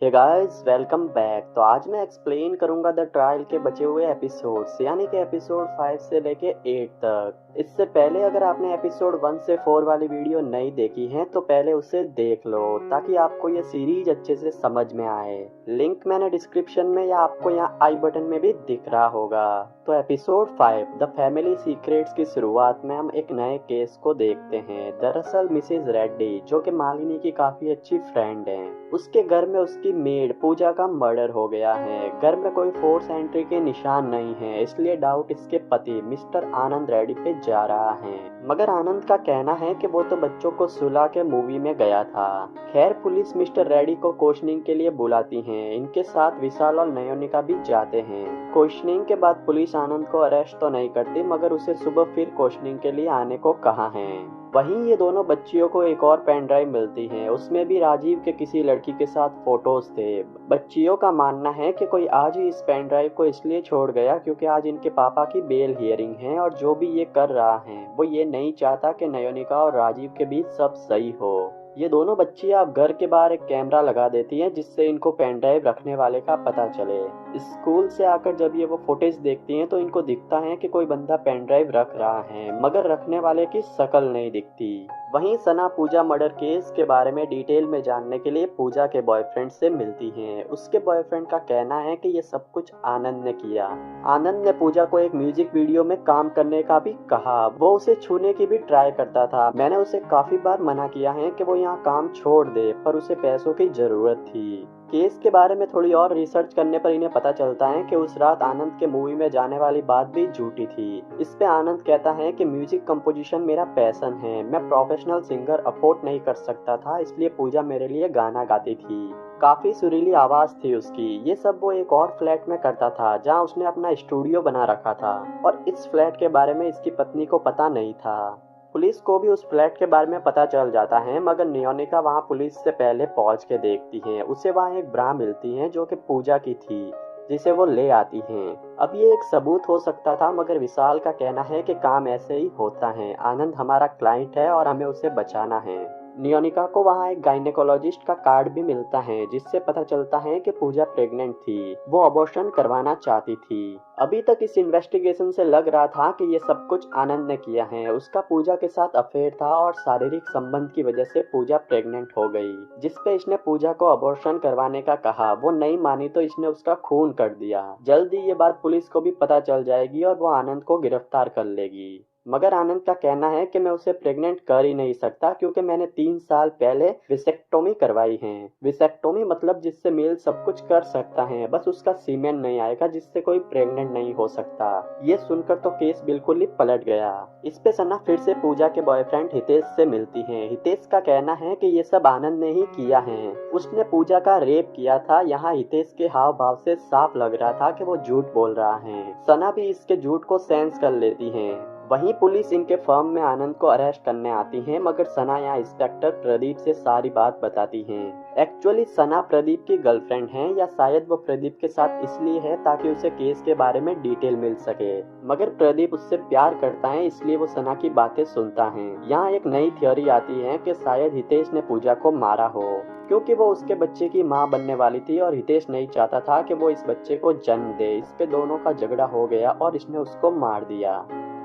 Hey guys, welcome back. तो आज मैं एक्सप्लेन करूंगा द ट्रायल के बचे हुए एपिसोड्स, यानी कि एपिसोड 5 से लेके 8 तक। इससे पहले अगर आपने एपिसोड 1 से 4 वाली वीडियो नहीं देखी है तो पहले उसे देख लो ताकि आपको ये सीरीज अच्छे से समझ में आए। लिंक मैंने डिस्क्रिप्शन में या आपको यहाँ आई बटन में भी दिख रहा होगा। तो एपिसोड 5 द फैमिली सीक्रेट्स की शुरुआत में हम एक नए केस को देखते हैं। दरअसल मिसेज रेड्डी, जो कि मालिनी की काफी अच्छी फ्रेंड हैं, उसके घर में उसकी मेड पूजा का मर्डर हो गया है। घर में कोई फोर्स एंट्री के निशान नहीं है, इसलिए डाउट इसके पति मिस्टर आनंद रेड्डी पे जा रहा है। मगर आनंद का कहना है कि वो तो बच्चों को सुला के मूवी में गया था। खैर, पुलिस मिस्टर रेड्डी को क्वेश्चनिंग के लिए बुलाती है। इनके साथ विशाल और नयोनिका भी जाते हैं। क्वेश्चनिंग के बाद पुलिस आनंद को अरेस्ट तो नहीं करती, मगर उसे सुबह फिर क्वेश्चनिंग के लिए आने को कहा है। वहीं ये दोनों बच्चियों को एक और पेन ड्राइव मिलती है, उसमें भी राजीव के किसी लड़की के साथ फोटोज थे। बच्चियों का मानना है कि कोई आज ही इस पेन ड्राइव को इसलिए छोड़ गया क्योंकि आज इनके पापा की बेल हियरिंग है, और जो भी ये कर रहा है वो ये नहीं चाहता कि नयोनिका और राजीव के बीच सब सही हो। ये दोनों बच्चियां अब घर के बाहर एक कैमरा लगा देती हैं, जिससे इनको पेन ड्राइव रखने वाले का पता चले। स्कूल से आकर जब ये वो फुटेज देखती हैं तो इनको दिखता है कि कोई बंदा पेन ड्राइव रख रहा है, मगर रखने वाले की शक्ल नहीं दिखती। वहीं सना पूजा मर्डर केस के बारे में डिटेल में जानने के लिए पूजा के बॉयफ्रेंड से मिलती है। उसके बॉयफ्रेंड का कहना है कि ये सब कुछ आनंद ने किया। आनंद ने पूजा को एक म्यूजिक वीडियो में काम करने का भी कहा। वो उसे छूने की भी ट्राई करता था। मैंने उसे काफी बार मना किया है कि वो यहाँ काम छोड़ दे, पर उसे पैसों की जरूरत थी। केस के बारे में थोड़ी और रिसर्च करने पर इन्हें पता चलता है कि उस रात आनंद के मूवी में जाने वाली बात भी झूठी थी। इस पे आनंद कहता है कि म्यूजिक कंपोजिशन मेरा पैशन है, मैं प्रोफेशनल सिंगर अफोर्ड नहीं कर सकता था, इसलिए पूजा मेरे लिए गाना गाती थी। काफी सुरीली आवाज थी उसकी। ये सब वो एक और फ्लैट में करता था जहाँ उसने अपना स्टूडियो बना रखा था, और इस फ्लैट के बारे में इसकी पत्नी को पता नहीं था। पुलिस को भी उस फ्लैट के बारे में पता चल जाता है, मगर नियोनिका वहां पुलिस से पहले पहुंच के देखती है। उसे वहां एक ब्रा मिलती है जो कि पूजा की थी, जिसे वो ले आती हैं। अब ये एक सबूत हो सकता था, मगर विशाल का कहना है कि काम ऐसे ही होता है। आनंद हमारा क्लाइंट है और हमें उसे बचाना है। नियोनिका को वहाँ एक गायनेकोलॉजिस्ट का कार्ड भी मिलता है, जिससे पता चलता है कि पूजा प्रेग्नेंट थी। वो अबॉर्शन करवाना चाहती थी। अभी तक इस इन्वेस्टिगेशन से लग रहा था कि ये सब कुछ आनंद ने किया है। उसका पूजा के साथ अफेयर था और शारीरिक संबंध की वजह से पूजा प्रेग्नेंट हो गई, जिसपे इसने पूजा को अबॉर्शन करवाने का कहा। वो नहीं मानी तो इसने उसका खून कर दिया। जल्दी ये बात पुलिस को भी पता चल जाएगी और वो आनंद को गिरफ्तार कर लेगी। मगर आनंद का कहना है कि मैं उसे प्रेग्नेंट कर ही नहीं सकता क्योंकि मैंने 3 साल पहले विसेक्टोमी करवाई है। विसेक्टोमी मतलब जिससे मेल सब कुछ कर सकता है, बस उसका सीमेन नहीं आएगा, जिससे कोई प्रेग्नेंट नहीं हो सकता। ये सुनकर तो केस बिल्कुल ही पलट गया। इस पे सना फिर से पूजा के बॉयफ्रेंड हितेश से मिलती है। हितेश का कहना है कि ये सब आनंद ने ही किया है। उसने पूजा का रेप किया था। यहाँ हितेश के हाव भाव से साफ लग रहा था कि वो झूठ बोल रहा है। सना भी इसके झूठ को सेंस कर लेती है। वहीं पुलिस इनके फर्म में आनंद को अरेस्ट करने आती है, मगर सना यहाँ इंस्पेक्टर प्रदीप से सारी बात बताती है। एक्चुअली सना प्रदीप की गर्लफ्रेंड है, या शायद वो प्रदीप के साथ इसलिए है ताकि उसे केस के बारे में डिटेल मिल सके। मगर प्रदीप उससे प्यार करता है, इसलिए वो सना की बातें सुनता है। यहाँ एक नई थ्योरी आती है कि शायद हितेश ने पूजा को मारा हो, क्योंकि वो उसके बच्चे की माँ बनने वाली थी और हितेश नहीं चाहता था कि वो इस बच्चे को जन्म दे। इस पे दोनों का झगड़ा हो गया और इसने उसको मार दिया।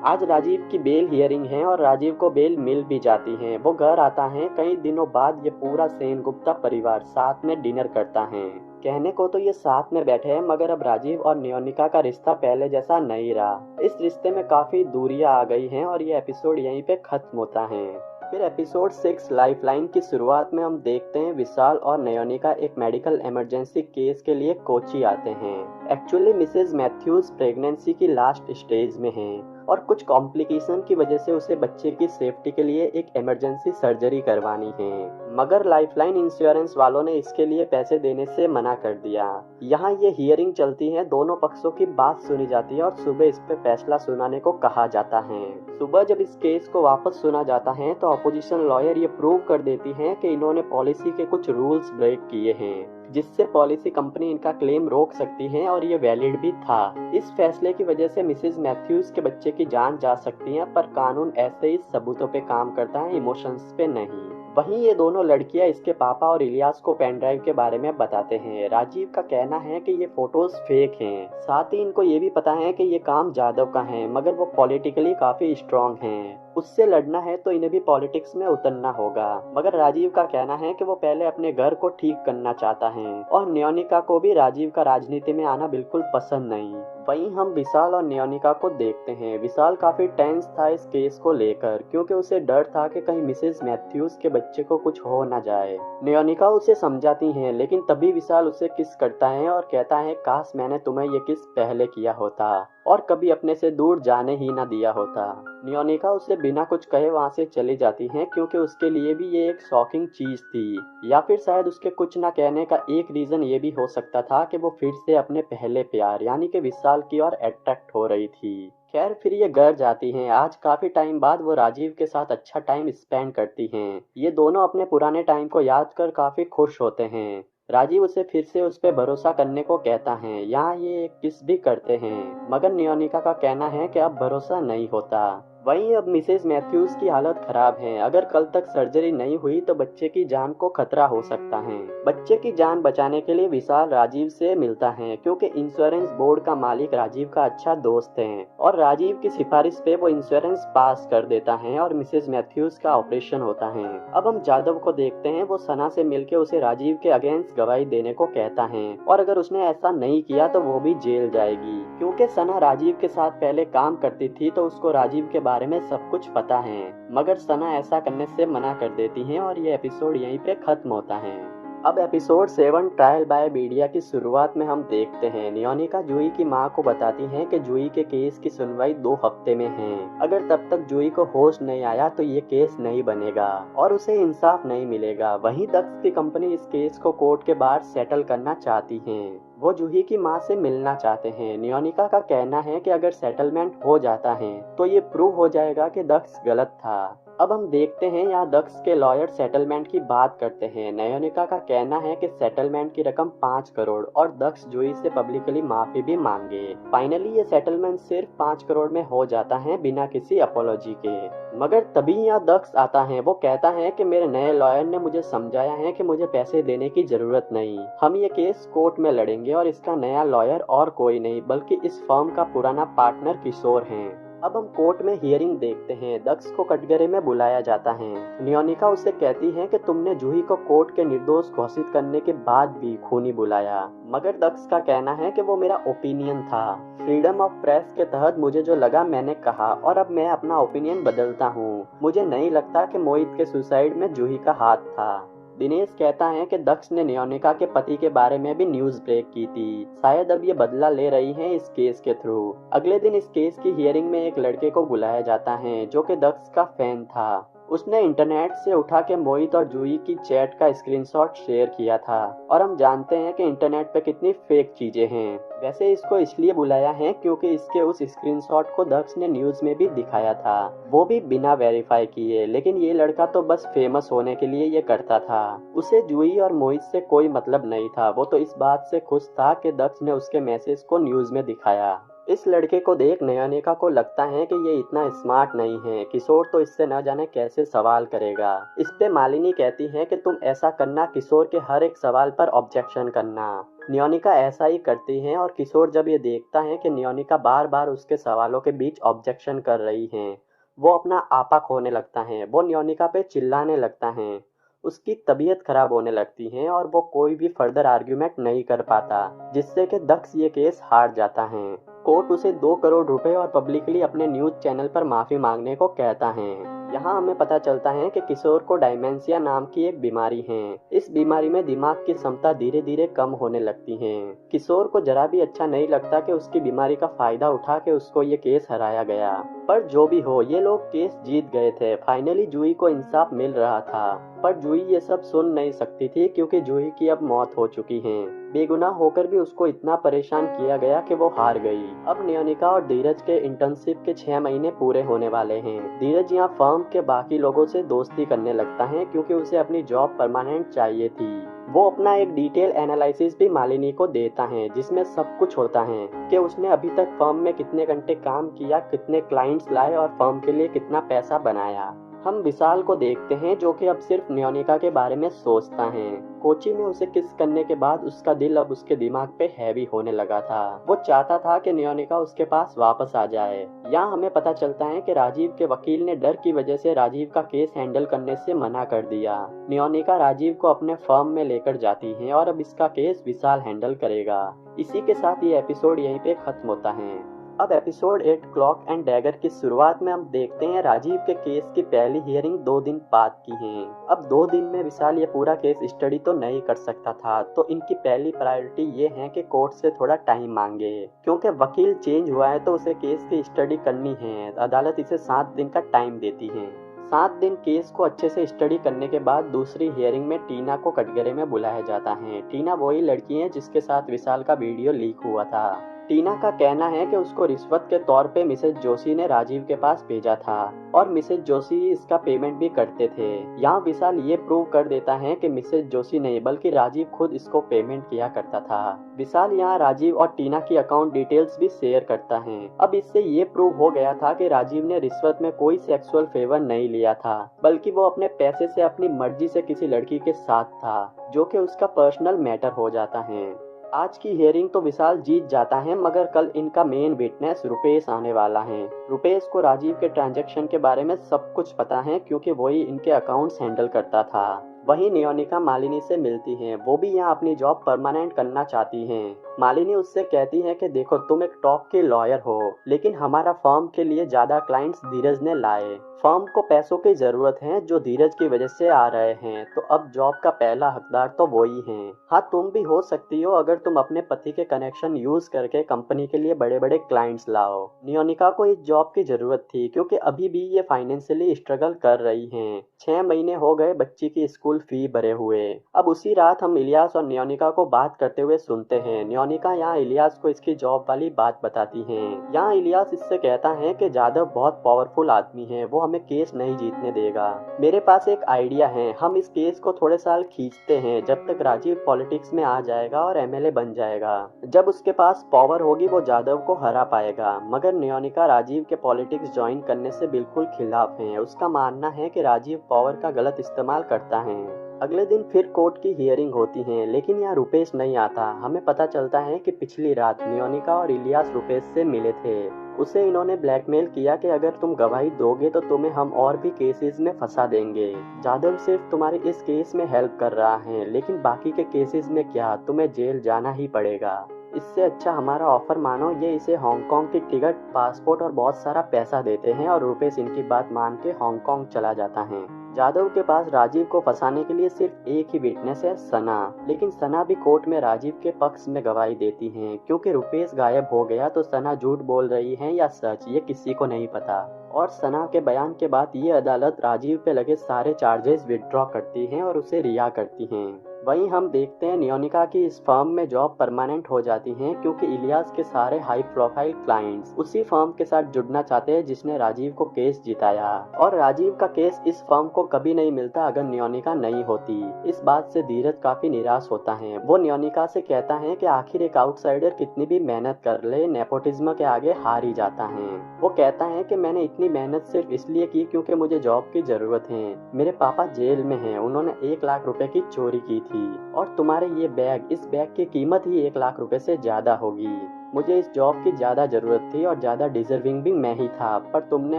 आज राजीव की बेल हियरिंग है और राजीव को बेल मिल भी जाती है। वो घर आता है। कई दिनों बाद ये पूरा सेनगुप्ता परिवार साथ में डिनर करता है। कहने को तो ये साथ में बैठे हैं, मगर अब राजीव और नियोनिका का रिश्ता पहले जैसा नहीं रहा। इस रिश्ते में काफी दूरियां आ गई हैं और ये एपिसोड यहीं पे खत्म होता है। फिर एपिसोड 6 लाइफलाइन की शुरुआत में हम देखते हैं विशाल और नयोनिका एक मेडिकल इमरजेंसी केस के लिए कोची आते हैं। एक्चुअली मिसेज मैथ्यूज प्रेगनेंसी की लास्ट स्टेज में हैं और कुछ कॉम्प्लिकेशन की वजह से उसे बच्चे की सेफ्टी के लिए एक इमरजेंसी सर्जरी करवानी है, मगर लाइफलाइन इंश्योरेंस वालों ने इसके लिए पैसे देने से मना कर दिया। यहाँ ये हियरिंग चलती है, दोनों पक्षों की बात सुनी जाती है और सुबह इस पे फैसला सुनाने को कहा जाता है। सुबह जब इस केस को वापस सुना जाता है तो अपोजिशन लॉयर ये प्रूव कर देती है कि इन्होंने पॉलिसी के कुछ रूल्स ब्रेक किए हैं, जिससे पॉलिसी कंपनी इनका क्लेम रोक सकती है, और ये वैलिड भी था। इस फैसले की वजह से मिसेज मैथ्यूज के बच्चे की जान जा सकती है, पर कानून ऐसे ही सबूतों पे काम करता है, इमोशंस पे नहीं। वहीं ये दोनों लड़कियां इसके पापा और इलियास को पेन ड्राइव के बारे में बताते हैं। राजीव का कहना है कि ये फोटोज फेक हैं। साथ ही इनको ये भी पता है कि ये काम जादव का है, मगर वो पॉलिटिकली काफी स्ट्रांग हैं। उससे लड़ना है तो इन्हें भी पॉलिटिक्स में उतरना होगा। मगर राजीव का कहना है कि वो पहले अपने घर को ठीक करना चाहता है और न्योनिका को भी राजीव का राजनीति में आना बिल्कुल पसंद नहीं। वहीं हम विशाल और न्योनिका को देखते हैं। विशाल काफी टेंस था इस केस को लेकर, क्योंकि उसे डर था कि कहीं मिसेस मैथ्यूज के बच्चे को कुछ हो न जाए। न्योनिका उसे समझाती हैं, लेकिन तभी विशाल उसे किस करता है और कहता है, काश मैंने तुम्हें ये किस पहले किया होता और कभी अपने से दूर जाने ही ना दिया होता। न्योनिका उसे बिना कुछ कहे वहां से चली जाती है, क्योंकि उसके लिए भी ये एक शॉकिंग चीज थी। या फिर शायद उसके कुछ ना कहने का एक रीजन ये भी हो सकता था कि वो फिर से अपने पहले प्यार यानी कि विशाल की ओर अट्रैक्ट हो रही थी। खैर फिर ये घर जाती हैं। आज काफी टाइम बाद वो राजीव के साथ अच्छा टाइम स्पेंड करती हैं। ये दोनों अपने पुराने टाइम को याद कर काफी खुश होते हैं। राजीव उसे फिर से उस पर भरोसा करने को कहता है। यहाँ ये एक किस भी करते हैं, मगर न्योनिका का कहना है कि अब भरोसा नहीं होता। वहीं अब मिसेस मैथ्यूज की हालत खराब है। अगर कल तक सर्जरी नहीं हुई तो बच्चे की जान को खतरा हो सकता है। बच्चे की जान बचाने के लिए विशाल राजीव से मिलता है, क्योंकि इंश्योरेंस बोर्ड का मालिक राजीव का अच्छा दोस्त है और राजीव की सिफारिश पे वो इंश्योरेंस पास कर देता है और मिसेस मैथ्यूज का ऑपरेशन होता है। अब हम जादव को देखते हैं। वो सना से मिलकर उसे राजीव के अगेंस्ट गवाही देने को कहता है और अगर उसने ऐसा नहीं किया तो वो भी जेल जाएगी। क्योंकि सना राजीव के साथ पहले काम करती थी तो उसको राजीव के बारे में सब कुछ पता है, मगर सना ऐसा करने से मना कर देती है और ये एपिसोड यहीं पे खत्म होता है। अब एपिसोड 7 ट्रायल बाय मीडिया की शुरुआत में हम देखते हैं न्योनिका जूही की मां को बताती हैं कि जूही के केस की सुनवाई 2 हफ्ते में है। अगर तब तक जूही को होश नहीं आया तो ये केस नहीं बनेगा और उसे इंसाफ नहीं मिलेगा। वहीं दक्ष की कंपनी इस केस को कोर्ट के बाहर सेटल करना चाहती है। वो जूही की मां से मिलना चाहते हैं। न्योनिका का कहना है कि अगर सेटलमेंट हो जाता है तो ये प्रूव हो जाएगा कि दक्ष गलत था। अब हम देखते हैं यहाँ दक्ष के लॉयर सेटलमेंट की बात करते हैं। न्योनिका का कहना है कि सेटलमेंट की रकम 5 करोड़ और दक्ष जूही से पब्लिकली माफी भी मांगे। फाइनली ये सेटलमेंट सिर्फ 5 करोड़ में हो जाता है बिना किसी अपोलॉजी के। मगर तभी यहाँ दक्ष आता है। वो कहता है कि मेरे नए लॉयर ने मुझे समझाया है कि मुझे पैसे देने की जरूरत नहीं, हम ये केस कोर्ट में लड़ेंगे और इसका नया लॉयर और कोई नहीं बल्कि इस फर्म का पुराना पार्टनर किशोर है। अब हम कोर्ट में हियरिंग देखते हैं। दक्ष को कटघरे में बुलाया जाता है। न्योनिका उससे कहती है कि तुमने जूही को कोर्ट के निर्दोष घोषित करने के बाद भी खूनी बुलाया, मगर दक्ष का कहना है कि वो मेरा ओपिनियन था। फ्रीडम ऑफ प्रेस के तहत मुझे जो लगा मैंने कहा और अब मैं अपना ओपिनियन बदलता हूँ। मुझे नहीं लगता कि मोहित के सुसाइड में जूही का हाथ था। दिनेश कहता है कि दक्ष ने न्योनिका के पति के बारे में भी न्यूज ब्रेक की थी। शायद अब ये बदला ले रही हैं इस केस के थ्रू। अगले दिन इस केस की हियरिंग में एक लड़के को बुलाया जाता है जो कि दक्ष का फैन था। उसने इंटरनेट से उठा के मोहित और जूही की चैट का स्क्रीनशॉट शेयर किया था और हम जानते हैं कि इंटरनेट पे कितनी फेक चीजें हैं। वैसे इसको इसलिए बुलाया है क्योंकि इसके उस स्क्रीनशॉट को दक्ष ने न्यूज में भी दिखाया था, वो भी बिना वेरीफाई किए। लेकिन ये लड़का तो बस फेमस होने के लिए ये करता था। उसे जूही और मोहित से कोई मतलब नहीं था। वो तो इस बात से खुश था कि दक्ष ने उसके मैसेज को न्यूज में दिखाया। इस लड़के को देख न्योनिका को लगता है कि ये इतना स्मार्ट नहीं है। किशोर तो इससे न जाने कैसे सवाल करेगा। इस पे मालिनी कहती है कि तुम ऐसा करना, किशोर के हर एक सवाल पर ऑब्जेक्शन करना। न्योनिका ऐसा ही करती है और किशोर जब ये देखता है कि न्योनिका बार बार उसके सवालों के बीच ऑब्जेक्शन कर रही है, वो अपना आपा खोने लगता है। वो न्योनिका पे चिल्लाने लगता है। उसकी तबीयत खराब होने लगती है और वो कोई भी फर्दर आर्ग्यूमेंट नहीं कर पाता, जिससे कि दक्ष ये केस हार जाता है। कोर्ट उसे 2 करोड़ रुपए और पब्लिकली अपने न्यूज चैनल पर माफी मांगने को कहता है। यहाँ हमें पता चलता है कि किशोर को डायमेंशिया नाम की एक बीमारी है। इस बीमारी में दिमाग की क्षमता धीरे धीरे कम होने लगती है। किशोर को जरा भी अच्छा नहीं लगता कि उसकी बीमारी का फायदा उठा के उसको ये केस हराया गया। पर जो भी हो, ये लोग केस जीत गए थे। फाइनली जूही को इंसाफ मिल रहा था, पर जूही ये सब सुन नहीं सकती थी क्योंकि जूही की अब मौत हो चुकी है। बेगुनाह होकर भी उसको इतना परेशान किया गया कि वो हार गई। अब न्योनिका और धीरज के इंटर्नशिप के 6 महीने पूरे होने वाले हैं। धीरज यहाँ फर्म के बाकी लोगों से दोस्ती करने लगता है क्योंकि उसे अपनी जॉब परमानेंट चाहिए थी। वो अपना एक डिटेल एनालिसिस भी मालिनी को देता है, जिसमें सब कुछ होता है कि उसने अभी तक फर्म में कितने घंटे काम किया, कितने क्लाइंट्स लाए और फर्म के लिए कितना पैसा बनाया। हम विशाल को देखते हैं जो कि अब सिर्फ न्योनिका के बारे में सोचता है। कोची में उसे किस करने के बाद उसका दिल अब उसके दिमाग पे हैवी होने लगा था। वो चाहता था कि न्योनिका उसके पास वापस आ जाए। यहाँ हमें पता चलता है कि राजीव के वकील ने डर की वजह से राजीव का केस हैंडल करने से मना कर दिया। न्योनिका राजीव को अपने फर्म में लेकर जाती है और अब इसका केस विशाल हैंडल करेगा। इसी के साथ ये एपिसोड यहीं पे खत्म होता है। अब एपिसोड 8 क्लॉक एंड डैगर की शुरुआत में हम देखते हैं राजीव के केस की पहली हियरिंग 2 दिन बाद की है। अब 2 दिन में विशाल ये पूरा केस स्टडी तो नहीं कर सकता था, तो इनकी पहली प्रायोरिटी ये है कि कोर्ट से थोड़ा टाइम मांगे, क्योंकि वकील चेंज हुआ है तो उसे केस की स्टडी करनी है। अदालत इसे 7 दिन का टाइम देती है। 7 दिन केस को अच्छे से स्टडी करने के बाद दूसरी हियरिंग में टीना को कटघरे में बुलाया जाता है। टीना वही लड़की है जिसके साथ विशाल का वीडियो लीक हुआ था। टीना का कहना है कि उसको रिश्वत के तौर पे मिसेज जोशी ने राजीव के पास भेजा था और मिसेज जोशी इसका पेमेंट भी करते थे। यहाँ विशाल ये प्रूव कर देता है कि मिसेज जोशी नहीं बल्कि राजीव खुद इसको पेमेंट किया करता था। विशाल यहाँ राजीव और टीना की अकाउंट डिटेल्स भी शेयर करता है। अब इससे ये प्रूव हो गया था कि राजीव ने रिश्वत में कोई सेक्सुअल फेवर नहीं लिया था, बल्कि वो अपने पैसे से अपनी मर्जी से किसी लड़की के साथ था, जो कि उसका पर्सनल मैटर हो जाता है। आज की हियरिंग तो विशाल जीत जाता है, मगर कल इनका मेन विटनेस रुपेश आने वाला है। रुपेश को राजीव के ट्रांजैक्शन के बारे में सब कुछ पता है, क्योंकि वही इनके अकाउंट्स हैंडल करता था। वहीं न्योनिका मालिनी से मिलती हैं। वो भी यहाँ अपनी जॉब परमानेंट करना चाहती हैं। मालिनी उससे कहती है कि देखो, तुम एक टॉप के लॉयर हो, लेकिन हमारा फर्म के लिए ज्यादा क्लाइंट्स धीरज ने लाए। फर्म को पैसों की जरूरत है जो धीरज की वजह से आ रहे हैं, तो अब जॉब का पहला हकदार तो वही है। हाँ, तुम भी हो सकती हो अगर तुम अपने पति के कनेक्शन यूज करके कंपनी के लिए बड़े बड़े क्लाइंट्स लाओ। नियोनिका को इस जॉब की जरूरत थी, क्योंकि अभी भी ये फाइनेंशियली स्ट्रगल कर रही हैं। 6 महीने हो गए बच्ची की स्कूल फी भरे हुए। अब उसी रात हम इलियास और नियोनिका को बात करते हुए सुनते हैं। नियोनिका यहाँ इलियास को इसकी जॉब वाली बात बताती है। यहाँ इलियास इससे कहता है कि जादव बहुत पावरफुल आदमी है, वो हमें केस नहीं जीतने देगा। मेरे पास एक आइडिया है, हम इस केस को थोड़े साल खींचते हैं, जब तक राजीव पॉलिटिक्स में आ जाएगा और एमएलए बन जाएगा। जब उसके पास पावर होगी वो जादव को हरा पाएगा। मगर नियोनिका राजीव के पॉलिटिक्स ज्वाइन करने से बिल्कुल खिलाफ है। उसका मानना है कि राजीव पावर का गलत इस्तेमाल करता है। अगले दिन फिर कोर्ट की हियरिंग होती है, लेकिन यहाँ रुपेश नहीं आता। हमें पता चलता है कि पिछली रात नियोनिका और इलियास रुपेश से मिले थे। उसे इन्होंने ब्लैकमेल किया कि अगर तुम गवाही दोगे तो तुम्हें हम और भी केसेस में फंसा देंगे। जादव सिर्फ तुम्हारे इस केस में हेल्प कर रहा है, लेकिन बाकी के केसेस में क्या, तुम्हें जेल जाना ही पड़ेगा। इससे अच्छा हमारा ऑफर मानो। ये इसे हांगकांग की टिकट, पासपोर्ट और बहुत सारा पैसा देते हैं और रुपेश इनकी बात मान के हांगकांग चला जाता है। जादव के पास राजीव को फंसाने के लिए सिर्फ एक ही विटनेस है, सना। लेकिन सना भी कोर्ट में राजीव के पक्ष में गवाही देती हैं। क्योंकि रुपेश गायब हो गया तो सना झूठ बोल रही है या सच, ये किसी को नहीं पता। और सना के बयान के बाद ये अदालत राजीव पे लगे सारे चार्जेस विड्रॉ करती है और उसे रिहा करती हैं। वहीं हम देखते हैं नियोनिका की इस फर्म में जॉब परमानेंट हो जाती है, क्योंकि इलियास के सारे हाई प्रोफाइल क्लाइंट्स उसी फर्म के साथ जुड़ना चाहते हैं जिसने राजीव को केस जिताया। और राजीव का केस इस फर्म को कभी नहीं मिलता अगर नियोनिका नहीं होती। इस बात से धीरज काफी निराश होता है। वो नियोनिका से कहता है कि आखिर एक आउटसाइडर कितनी भी मेहनत कर ले, नेपोटिज्म के आगे हार ही जाता है। वो कहता है कि मैंने इतनी मेहनत सिर्फ इसलिए की क्योंकि मुझे जॉब की जरूरत है। मेरे पापा जेल में हैं, उन्होंने 1 लाख रुपए की चोरी की थी और तुम्हारे ये बैग, इस बैग की कीमत ही 1 लाख रुपए से ज्यादा होगी। मुझे इस जॉब की ज्यादा जरूरत थी और ज्यादा डिजर्विंग भी मैं ही था, पर तुमने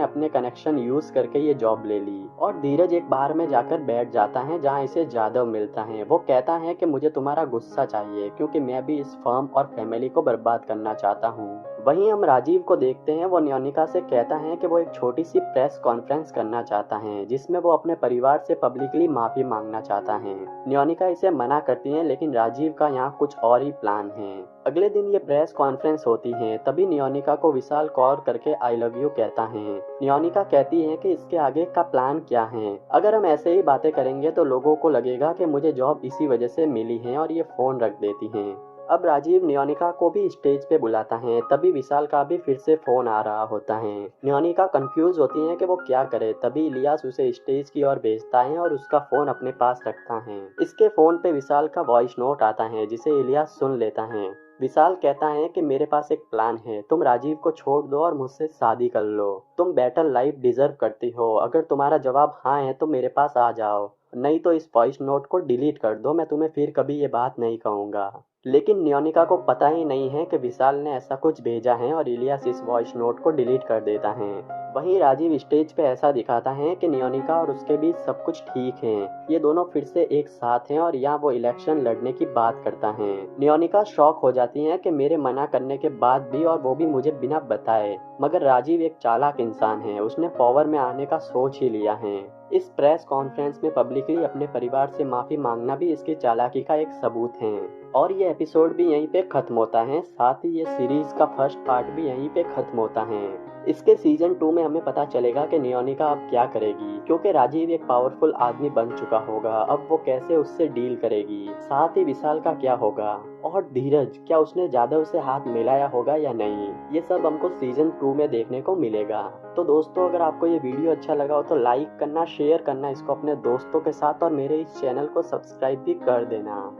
अपने कनेक्शन यूज करके ये जॉब ले ली। और धीरज एक बार में जाकर बैठ जाता है जहाँ इसे जादव मिलता है। वो कहता है कि मुझे तुम्हारा गुस्सा चाहिए, क्योंकि मैं भी इस फर्म और फैमिली को बर्बाद करना चाहता हूँ। वहीं हम राजीव को देखते हैं। वो नियोनिका से कहता है कि वो एक छोटी सी प्रेस कॉन्फ्रेंस करना चाहता है, जिसमें वो अपने परिवार से पब्लिकली माफी मांगना चाहता है। नियोनिका इसे मना करती है, लेकिन राजीव का यहाँ कुछ और ही प्लान है। अगले दिन ये प्रेस कॉन्फ्रेंस होती है। तभी नियोनिका को विशाल कॉल करके आई लव यू कहता है। नियोनिका कहती है कि इसके आगे का प्लान क्या है। अगर हम ऐसे ही बातें करेंगे तो लोगों को लगेगा कि मुझे जॉब इसी वजह से मिली है, और ये फोन रख देती हैं। अब राजीव नियोनिका को भी स्टेज पे बुलाता है, तभी विशाल का भी फिर से फोन आ रहा होता है। नियोनिका कंफ्यूज होती है कि वो क्या करे, तभी इलियास उसे स्टेज की ओर भेजता है और उसका फोन अपने पास रखता है। इसके फोन पे विशाल का वॉइस नोट आता है जिसे इलियास सुन लेता है। विशाल कहता है कि मेरे पास एक प्लान है, तुम राजीव को छोड़ दो और मुझसे शादी कर लो। तुम बेटर लाइफ डिजर्व करती हो, अगर तुम्हारा जवाब हाँ है तो मेरे पास आ जाओ, नहीं तो इस वॉइस नोट को डिलीट कर दो, मैं तुम्हें फिर कभी ये बात नहीं कहूंगा। लेकिन नियोनिका को पता ही नहीं है कि विशाल ने ऐसा कुछ भेजा है और इलियास इस वॉइस नोट को डिलीट कर देता है। वहीं राजीव स्टेज पे ऐसा दिखाता है कि नियोनिका और उसके बीच सब कुछ ठीक है, ये दोनों फिर से एक साथ हैं और यहाँ वो इलेक्शन लड़ने की बात करता है। नियोनिका शॉक हो जाती है कि मेरे मना करने के बाद भी, और वो भी मुझे बिना बताए। मगर राजीव एक चालाक इंसान है, उसने पावर में आने का सोच ही लिया है। इस प्रेस कॉन्फ्रेंस में पब्लिकली अपने परिवार से माफी मांगना भी इसकी चालाकी का एक सबूत है। और ये एपिसोड भी यहीं पे खत्म होता है, साथ ही ये सीरीज का फर्स्ट पार्ट भी यहीं पे खत्म होता है। इसके सीजन 2 में हमें पता चलेगा कि नियोनिका अब क्या करेगी, क्योंकि राजीव एक पावरफुल आदमी बन चुका होगा, अब वो कैसे उससे डील करेगी, साथ ही विशाल का क्या होगा, और धीरज क्या उसने जादव से हाथ मिलाया होगा या नहीं, ये सब हमको सीजन 2 में देखने को मिलेगा। तो दोस्तों, अगर आपको ये वीडियो अच्छा लगा हो तो लाइक करना, शेयर करना इसको अपने दोस्तों के साथ, और मेरे इस चैनल को सब्सक्राइब भी कर देना।